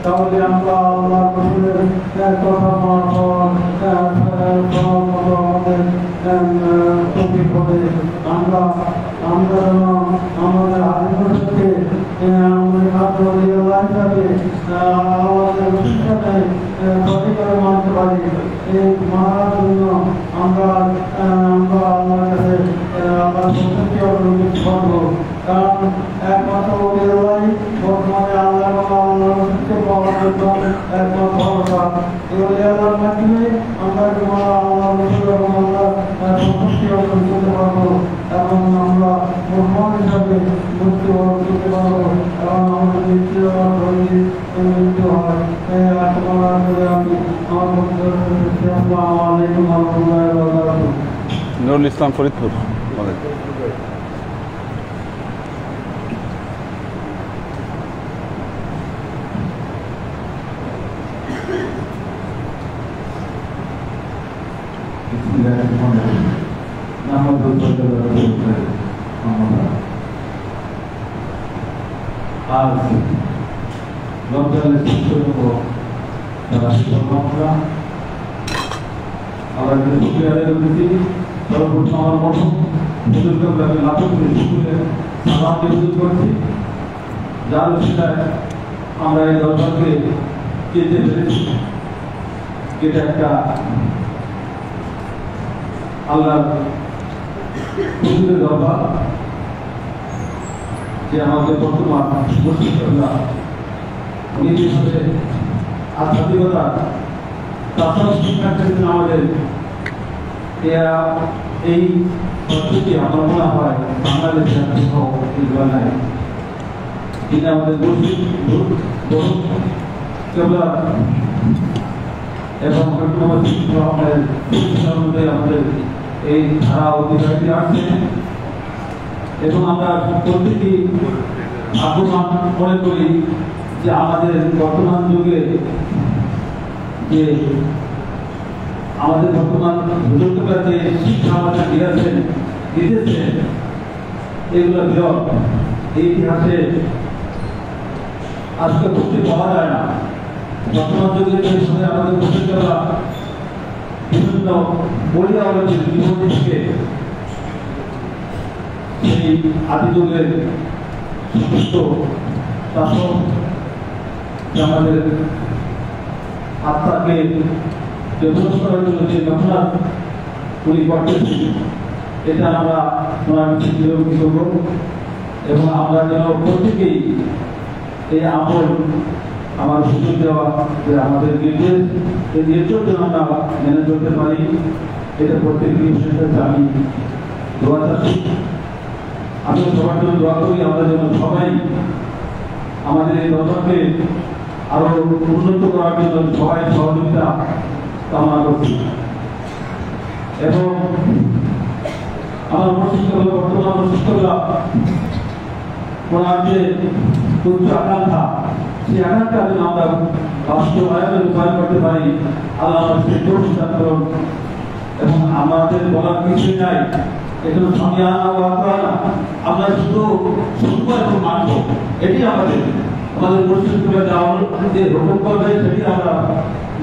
তাহলে আমরা আল্লাহ রসুলের কথা আমাদের তৌফিক হবে। আমরা যেন আমাদের আদিবাসীকে আমাদের আমাদের শিক্ষাকে সঠিকভাবে মানতে পারি। এই মানার জন্য আমরা আল্লাহর কাছে আমরা সত্যি অর্জন করবো। কারণ একমাত্র বর্তমানে আল্লাহ শিক্ষা পাওয়ার জন্য একমাত্র ভরসা। এবারে আল্লাহর মাধ্যমে আমরা আল্লাহ এবং আমরা সত্যি অর্জন করতে পারবো এবং আমরা মুসলমান হিসাবে মুক্তি অর্জন করতে পারবো এবং আমাদের মৃত্যু হয়। আমি নুরুল ইসলাম ফরিদপুর। আজ রমজানের আমরা শুক্রিয়া আদায় করেছি। সর্বপ্রথম আমার মতো বুজুর্গকে আমি লাভ করে শুক্রিয়া সালাম নিবেদন করছি, যার উচিলায় আমরা এই দরবারকে চিনতে পেরেছি। এটা একটা আল্লাহর দরবার যে আমাদের বর্তমান মুসলিমরা নিজের সাথে আধ্যাত্মিকতা তাছাড়াও শিক্ষার ক্ষেত্রে আমাদের এই পদ্ধতি আমার মনে হয় বাংলাদেশের কোথাও নাই। তিনি আমাদের এবং আমাদের এই ধারা অতিবাহিত আসছে এবং আমরা প্রত্যেকটি আগ্রহ মনে করি যে আমাদের বর্তমান যুগে যে আমাদের বর্তমান হুজুররা যে শিক্ষা আমাদের দিতেছেন এগুলো বিরল। এই ইতিহাসে আজকে বুঝতে পাওয়া যায় না। বর্তমান যুগে যে সময় আমাদের মুসলিমরা বিভিন্ন বলিয়া আমাদের জীবন থেকে সেই আদি যুগের সমস্ত শাসন আমাদের আত্মাকে ডেভেলপ করার জন্য যে ঘটনা উনি করতেছি এটা আমরা করব এবং আমরা যেন প্রত্যেকেই এই আমল আমার সুযোগ দেওয়া যে আমাদের নির্দেশ এই নির্দেশ যেন আমরা মেনে চলতে পারি, এটা প্রত্যেকেই আমি দোয়া চাচ্ছি। আমি সবার জন্য দোয়া করি আমরা যেন সবাই আমাদের এই দরবারকে আরো উন্নত করার জন্য সবাই সহযোগিতা কামনা করছি। এবং আমার মস্তিষ্কগুলো বর্তমান মস্তিষ্কগুলো ওনার যে উচ্চ আকাঙ্ক্ষা সেই আকাঙ্ক্ষা যেন আমরা বাস্তবায়নে রূপায়ণ করতে পারি। আল্লাহ আমাদের প্রতিষ্ঠান করুন এবং আমাদের বলার কিছু নাই। এখানে আমরা শুধু শুনবো এবং মানবো, এটি আমাদের মস্তিষ্কগুলো যে রোপণ করবে সেটি আমরা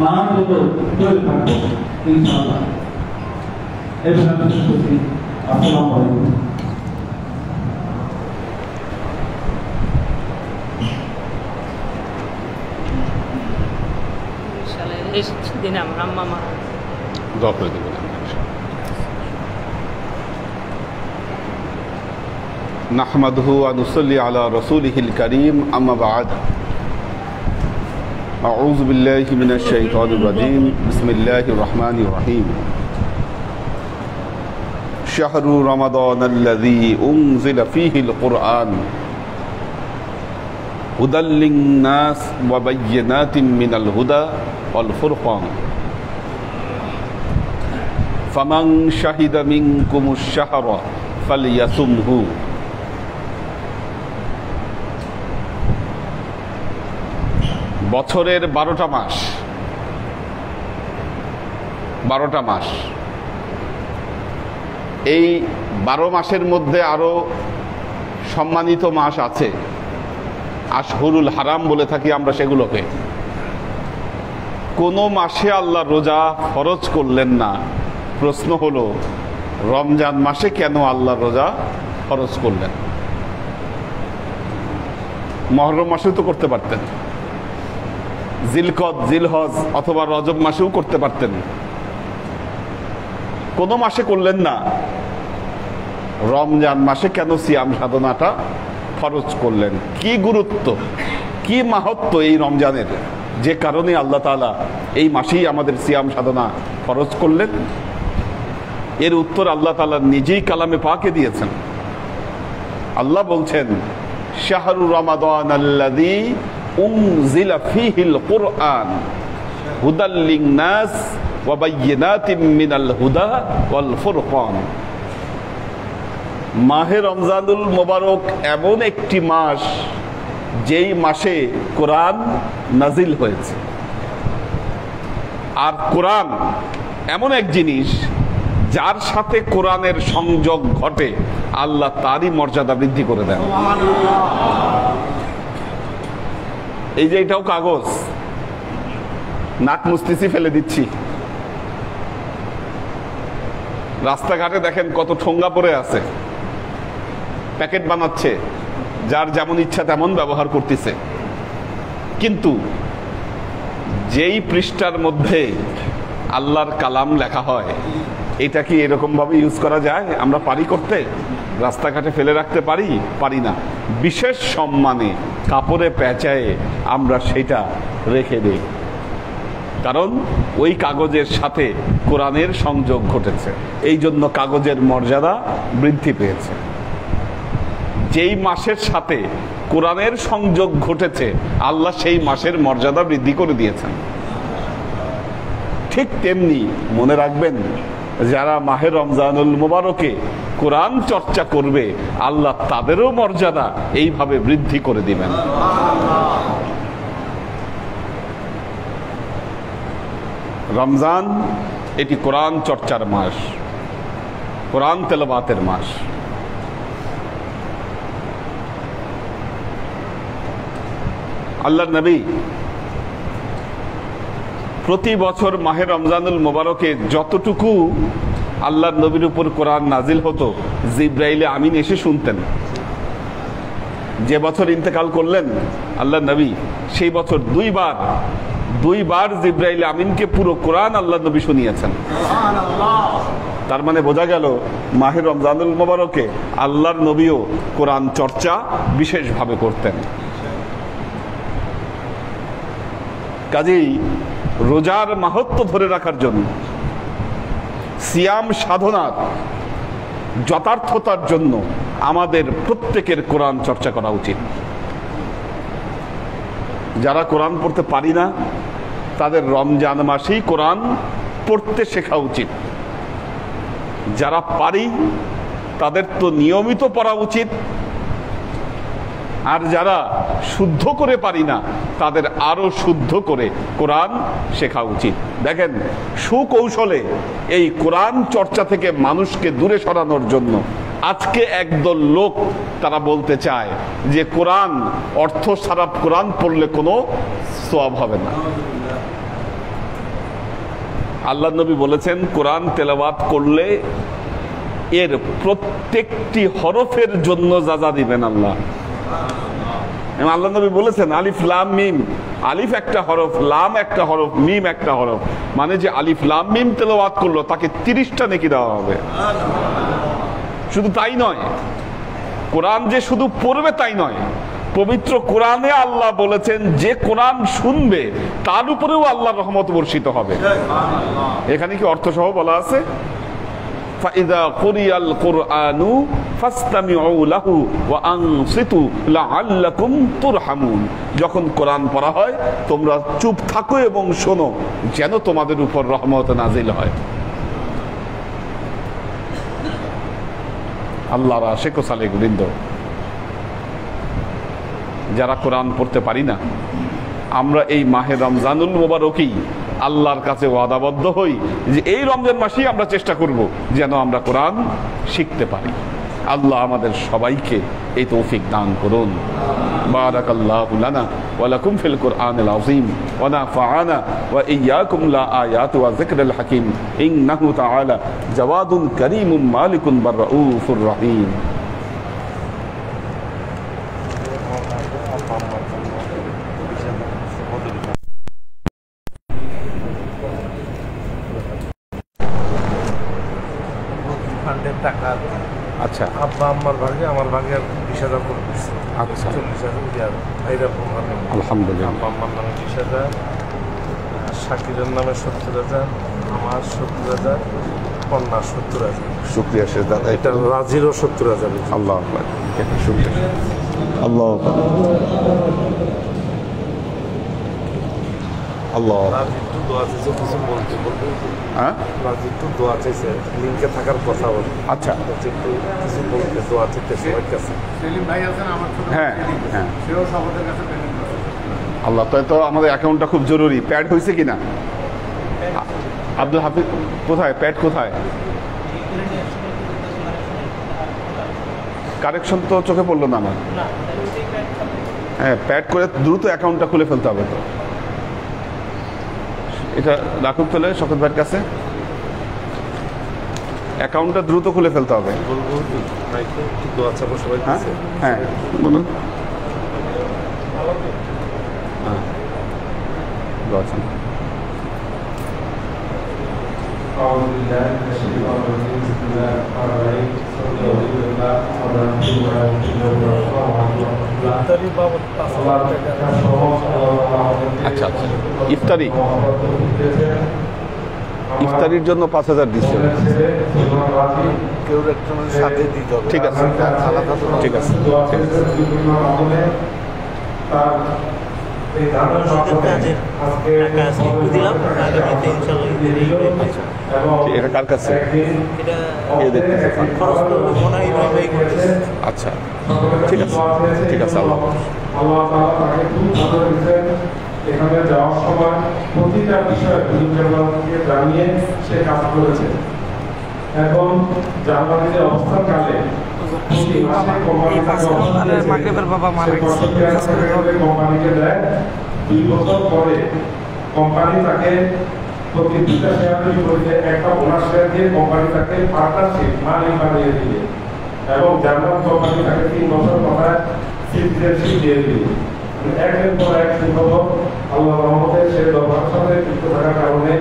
মানার জন্য তৈরি থাকবো ইনশাআল্লাহ। এবার আমি শেষ করছি। আসসালামু আলাইকুম। দিন আমার আম্মা মারা দোয়া করে দেবেন। نحمده ونصلي على رسوله الكريم أما بعد أعوذ بالله من الشيطان الرجيم بسم الله الرحمن الرحيم شهر رمضان الذي أنزل فيه القرآن هدى للناس وبينات من الهدى والفرقان فمن شهد منكم الشهر ফালিয়াসুমহু। বছরের 12টা মাস, 12টা মাস, এই 12 মাসের মধ্যে আরো সম্মানিত মাস আছে, আশহুরুল হারাম বলে থাকি আমরা সেগুলোকে। কোন মাসে আল্লাহ রোজা ফরজ করলেন না? প্রশ্ন হলো রমজান মাসে কেন আল্লাহ রোজা ফরজ করলেন? মুহররম মাসেও তো করতে পারতেন, জিলকদ, জিলহজ অথবা রজব মাসেও করতে পারতেন, কোন মাসে করলেন না। রমজান মাসে কেন সিয়াম সাধনাটা ফরজ করলেন? কি গুরুত্ব, কি মাহাত্ম্য এই রমজানের, যে কারণে আল্লাহ তাআলা এই মাসেই আমাদের সিয়াম সাধনা ফরজ করলেন? এর উত্তর আল্লাহ তাআলা নিজেই কালামে পাকে দিয়েছেন। আল্লাহ বলছেন, শাহরু রমাদান আল্লাযী উনজিলা ফীহিল কুরআন হুদাল লিন-নাস ওয়া বায়্যিনাতিম মিনাল হুদা ওয়াল ফুরকান। মাহে রমজানুল মোবারক এমন একটি মাস যেই মাসে কোরআন নাজিল হয়েছে। আর কোরআন এমন এক জিনিস যার সাথে কোরআনের সংযোগ ঘটে আল্লাহ তারই মর্যাদা বৃদ্ধি করে দেন। এই যে এটাও কাগজ, নাক মুছতেছি ফেলে দিচ্ছি। রাস্তাঘাটে দেখেন কত ঠোঙ্গা পড়ে আছে, প্যাকেট বানাচ্ছে, যার যেমন ইচ্ছা তেমন ব্যবহার করতেছে। কিন্তু যেই পৃষ্ঠার মধ্যে আল্লাহর কালাম লেখা হয়, এটা কি এরকম ভাবে ইউজ করা যায়? আমরা পারি করতে? রাস্তাঘাটে ফেলে রাখতে পারি? পারি না। বিশেষ সম্মানে কাপড়ে পেঁচায়ে আমরা সেটা রেখে দিই, কারণ ওই কাগজের সাথে কোরআনের সংযোগ ঘটেছে। এই জন্য কাগজের মর্যাদা বৃদ্ধি পেয়েছে। যেই মাসের সাথে কোরআনের সংযোগ ঘটেছে আল্লাহ সেই মাসের মর্যাদা বৃদ্ধি করে দিয়েছেন। ঠিক তেমনি মনে রাখবেন, যারা মাহে রমজানুল মোবারকে কোরআন চর্চা করবে আল্লাহ তাদেরও মর্যাদা এইভাবে বৃদ্ধি করে দিবেন। রমজান এটি কোরআন চর্চার মাস, কোরআন তেলাওয়াতের মাস। আল্লাহর নবী প্রতি বছর মাহে রমজানুল মোবারকে যতটুকু আল্লাহর নবীর উপর কোরআন নাজিল হতো জিব্রাইলে আমিন এসে শুনতেন। যে বছর ইন্তেকাল করলেন আল্লাহর নবী, সেই বছর দুইবার জিব্রাইলে আমিনকে পুরো কোরআন আল্লাহর নবী শুনিয়েছেন। তার মানে বোঝা গেল মাহে রমজানুল মোবারকে আল্লাহর নবীও কোরআন চর্চা বিশেষভাবে করতেন। কাজেই রোজার মাহাত্ম্য ধরে রাখার জন্য, সিয়াম সাধনার যথার্থতার জন্য আমাদের প্রত্যেকের কোরআন চর্চা করা উচিত। যারা কোরআন পড়তে পারি না তাদের রমজান মাসেই কোরআন পড়তে শেখা উচিত। যারা পারি তাদের তো নিয়মিত পড়া উচিত। আর যারা শুদ্ধ করে পারি না তাদের আরো শুদ্ধ করে কোরআন শেখা উচিত। দেখেন, সুকৌশলে এই কোরআন চর্চা থেকে মানুষকে দূরে সরানোর জন্য আজকে একদল লোক তারা বলতে চায় যে কোরআন অর্থ ছাড়া কোরআন পড়লে কোনো সওয়াব হবে না। আল্লাহ নবী বলেছেন কোরআন তেলাওয়াত করলে এর প্রত্যেকটি হরফের জন্য যা দিবেন আল্লাহ। আল্লাহ নবী বলেছেন আলিফ লাম মিম, আলিফ একটা হরফ, লাম একটা হরফ, মিম একটা হরফ, মানে যে আলিফ লাম মিম তেলাওয়াত করলো তাকে 30টা নেকি দেওয়া হবে। শুধু তাই নয়, কোরআন যে শুধু পড়বে তাই নয়, পবিত্র কোরআনে আল্লাহ বলেছেন যে কোরআন শুনবে তার উপরেও আল্লাহর রহমত বর্ষিত হবে। এখানে কি অর্থ সহ বলা আছে? ফাইদা কুরিয়াল কুরআনু ফাসতামিউ লাহু ওয়া আনসিতু লাআল্লাকুম তুরহামুন। যখন কোরআন পড়া হয় তোমরা চুপ থাকো এবং শোনো, যেন তোমাদের উপর রহমত নাজিল হয়। আল্লাহর আশিক ও সালেক বৃন্দ, যারা কোরআন পড়তে পারি না, আমরা এই মাহে রমজানুল মোবারকেই আল্লাহর কাছে ওয়াদাবদ্ধ হই যে এই রমজান মাসেই আমরা চেষ্টা করব যেন আমরা কোরআন শিখতে পারি। আল্লাহ আমাদের সবাইকে এই তৌফিক দান করুন। বারাকাল্লাহু লানা ওয়া লাকুম ফিল কুরআনিল আযীম ওয়া নাফা'ানা ওয়া ইয়্যাকুম লা আয়াতি ওয়া যিকরিল হাকীম ইন্নাহু তাআলা জাওয়াদুন কারীমুম মালিকুন বাররাউফুর রহিম। ফান্ডের টাকা আচ্ছা আব্বা আম্মার ভাগে, আমার ভাগে 20,000 করে দিচ্ছে। আচ্ছা 40,000 এইরকম ভাবে আলহামদুলিল্লাহ। আব্বা আম্মার নামে 20,000, শাকিরের নামে 70,000, আমার 70,000, কন্যা 70,000। শুকরিয়া শেষ দাদা। এটা রাজিরও 70,000। আল্লাহ আকবার, শুকরিয়া আল্লাহ আল্লাহ। রাজি একটু দোয়া চাইছে, কিছু বলতে বলতে হ্যাঁ রাজি একটু দোয়া চাইছে, লিঙ্কে থাকার কথা বলে। আচ্ছা একটু কিছু বলতে দোয়া চাইতে সবার কাছে। হ্যাঁ হ্যাঁ আল্লাহ, তাই তো আমাদের অ্যাকাউন্টটা খুব জরুরি। প্যাড হয়েছে কিনা আব্দুল হাফিজ? কোথায় প্যাড, কোথায় কারেকশন? তো চোখে পড়লো না আমার। হ্যাঁ প্যাড করে দ্রুত অ্যাকাউন্টটা খুলে ফেলতে হবে। তো এটা রাখুন তাহলে শওকত ভাইয়ের কাছে, অ্যাকাউন্টটা দ্রুত খুলে ফেলতে হবে। বলবো ভাইকে একটু দোয়া চাবো সবাই হ্যাঁ কাছে। হ্যাঁ বলুন। হ্যাঁ দোয়া চান। أعوذ بالله من الشيطان الرجيم بسم الله الرحمن الرحيم صلى الله আচ্ছা আচ্ছা ইফতারি, ইফতারির জন্য 5,000 দিচ্ছে। কেউ একজনের সাথে দিতে হবে। ঠিক আছে আলাদা তো ঠিক আছে। এটা কার কাছে? আচ্ছা ঠিক আছে ঠিক আছে। আল্লাহ এখানে যাওয়ার সময় প্রতিটা বিষয় হুজুরকে জানিয়ে সে কাজ করেছে। এখন জার্মানিতে অবস্থানকালে প্রতি মাসে কোম্পানিকে দেয়। 2 বছর পরে কোম্পানি তাকে প্রতি 2টা শেয়ারের বিপরীতে একটা বোনাস শেয়ার দিয়ে কোম্পানি তাকে পার্টনারশিপ মালিক বানিয়ে দিবে এবং জার্মান কোম্পানি তাকে 3 বছর কথায় সিটিজেনশিপ দিয়ে দিবে। একের পর এক সুখবর আল্লাহ রহমতে সে দরবারের সাথে যুক্ত থাকার কারণে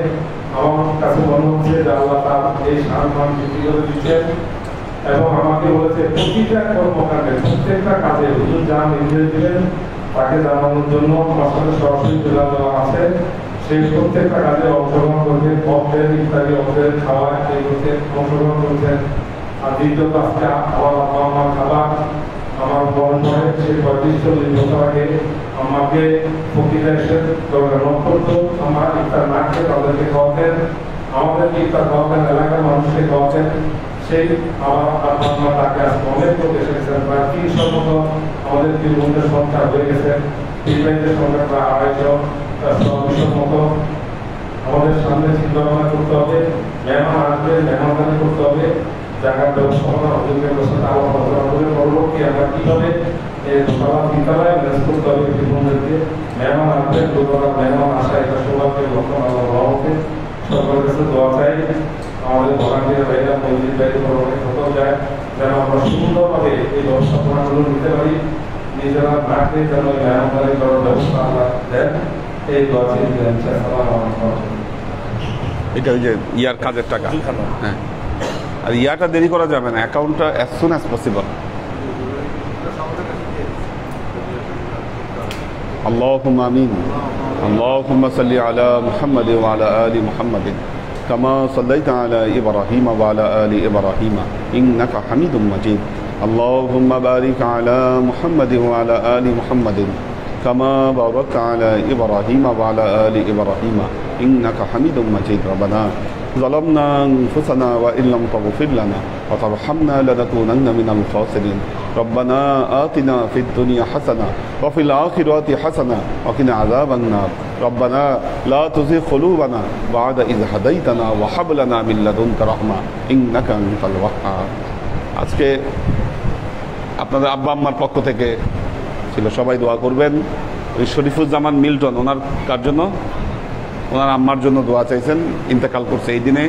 আমার কাছে মনে হচ্ছে যে আল্লাহ তার এই সম্মান বৃদ্ধি করে দিচ্ছেন এবং আমাকে বলেছে প্রতিটা কর্মকাণ্ডে প্রত্যেকটা কাজে হুজুর যা নির্দেশ দিলেন তাকে জানানোর জন্য আমার সাথে সরাসরি যোগাযোগ আছে। সেই প্রত্যেকটা কাজে অংশগ্রহণ করবে, অফের ইত্যাদি অফের খাওয়া এইগুলোতে অংশগ্রহণ করছেন। আর দ্বিতীয়ত আজকে আমার আব্বা আমার খাবার আমার বড় ভাই সে 35-40 বছর আগে আমাকে ফকিরা এসে নক করতো, আমার ইফতার না খেয়ে তাদেরকে খাওয়াতেন, আমাদেরকে ইফতার খাওয়াতেন, এলাকার মানুষকে খাওয়াতেন। সেই আমার আব্বা তাকে আজকে অনেক লোক এসেছেন, প্রায় 300 মতো আমাদের তৃণমূলের সংখ্যা হয়ে গেছে। তিনবাইদের সংখ্যা প্রায় 250 মতো। আমাদের সামনে চিন্তা ভাবনা করতে হবে, মেহমান আসবে মেহমানদারি করতে হবে, জায়গার ব্যবস্থাপনা অভিযোগের ব্যবস্থা আমাদের পরবর্তী আমরা কীভাবে তিনতলায় ম্যানেজ করতে হবে তৃণমূলদেরকে। মেহমান আসবে দুর্গা মেহমান আসা এটা সৌভাগ্যের লক্ষণ আল্লাহ রহমতে সরকারের কাছে দোয়া চাই। আমাদের ভলান্টিয়ার ভাইরা মসজিদ বাইরে অনেক কোথাও যায় যেন আমরা সুন্দরভাবে এই ব্যবস্থাপনাগুলো নিতে পারি, নিজেরা না খেয়ে যেন মেহমানদারি করার ব্যবস্থা আমরা দেন। এই দোয়া চেয়ে দিলেন। এটা ওই যে ইয়ার কাজের টাকা। হ্যাঁ আর ইয়াটা দেরি করা যাবে না, অ্যাকাউন্টটা অ্যাজ সুন অ্যাজ পসিবল। اللهم آمين. اللهم صل على محمد وعلى آل محمد كما صليت على إبراهيم وعلى آل إبراهيم إنك حميد مجيد. اللهم بارك على محمد وعلى آل محمد كما باركت على إبراهيم وعلى آل إبراهيم إنك حميد مجيد. ربنا ظلمنا أنفسنا وإن لم تغفر لنا وترحمنا لنكونن من الخاسرين ربنا آتنا في الدنيا حسنة وفي الآخرة حسنة وقنا عذاب النار ربنا لا تزغ قلوبنا بعد إذ هديتنا وهب لنا من لدنك رحمة إنك أنت الوهاب আজকে আপনাদের আব্বা আম্মার পক্ষ থেকে ছিল, সবাই দোয়া করবেন। ওই শরীফুজ্জামান মিল্টন ওনার কার জন্য, ওনার আম্মার জন্য দোয়া চাইছেন, ইন্তেকাল করছে এই দিনে।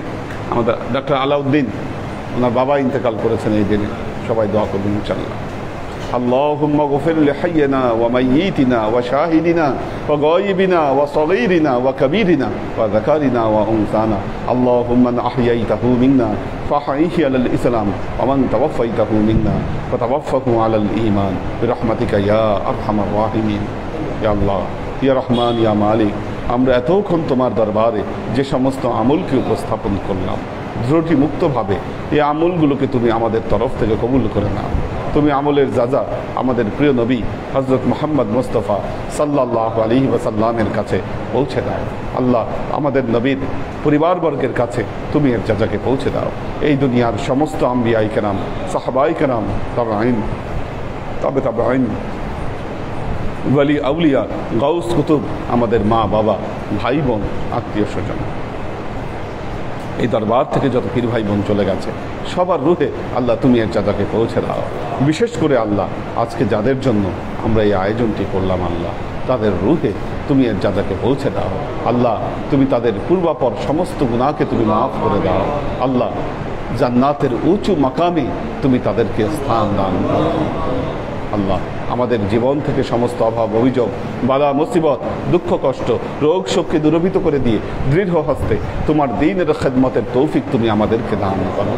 আমাদের ডক্টর আলাউদ্দিন ওনার বাবা ইন্তেকাল করেছেন এই দিনে, সবাই দোয়া করবেন ইনশাআল্লাহ। اللهم اغفر لحينا وميتنا وشاهدنا وغائبنا وصغيرنا وكبيرنا وذكرنا وأنثانا اللهم من أحييته منا فأحيه على الإسلام ومن توفيته منا فتوفه على الإيمان برحمتك يا أرحم الراحمين يا الله يا رحمن يا مالك আমরা এতক্ষণ তোমার দরবারে যে সমস্ত আমলকে উপস্থাপন করলাম ত্রুটি মুক্তভাবে এই আমলগুলোকে তুমি আমাদের তরফ থেকে কবুল করে নাও। তুমি আমলের যাজা আমাদের প্রিয় নবী হযরত মুহাম্মদ মুস্তাফা সাল্লাল্লাহু আলাইহি ওয়াসাল্লামের কাছে পৌঁছে দাও। আল্লাহ আমাদের নবীর পরিবারবর্গের কাছে তুমি এর যাজাকে পৌঁছে দাও। এই দুনিয়ার সমস্ত আম্বিয়ায়ে কেরাম, সাহাবায়ে কেরাম, তাবেঈন, তাবেঈন, ওয়ালি আউলিয়া, গাউস কুতুব, আমাদের মা বাবা, ভাই বোন, আত্মীয় স্বজন, এই দরবার থেকে যত পীর ভাই বোন চলে গেছে সবার রুহে আল্লাহ তুমি এর যাজাকে পৌঁছে দাও। বিশেষ করে আল্লাহ আজকে যাদের জন্য আমরা এই আয়োজনটি করলাম আল্লাহ তাদের রুহে তুমি এর যাজাকে পৌঁছে দাও। আল্লাহ তুমি তাদের পূর্বাপর সমস্ত গুনাহকে তুমি মাফ করে দাও। আল্লাহ জান্নাতের উঁচু মাকামে তুমি তাদেরকে স্থান দান করো। আল্লাহ আমাদের জীবন থেকে সমস্ত অভাব অভিযোগ, বালা মুসিবত, দুঃখ কষ্ট, রোগ শোককে দূরীভূত করে দিয়ে দৃঢ় হস্তে তোমার দ্বীনের খিদমতের তৌফিক তুমি আমাদেরকে দান করো।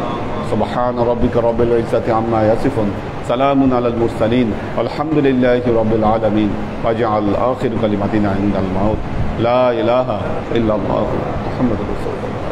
সুবহান রাব্বিকা রাব্বিল ইজ্জাতি আম্মা ইয়াসিফুন সালামুন আলাল মুরসালিন আলহামদুলিল্লাহি রাব্বিল আলামিন ওয়াজআল আখির কালিমাতিনা ইনদাল মাউত লা ইলাহা ইল্লাল্লাহু মুহাম্মাদুর রাসূলুল্লাহ।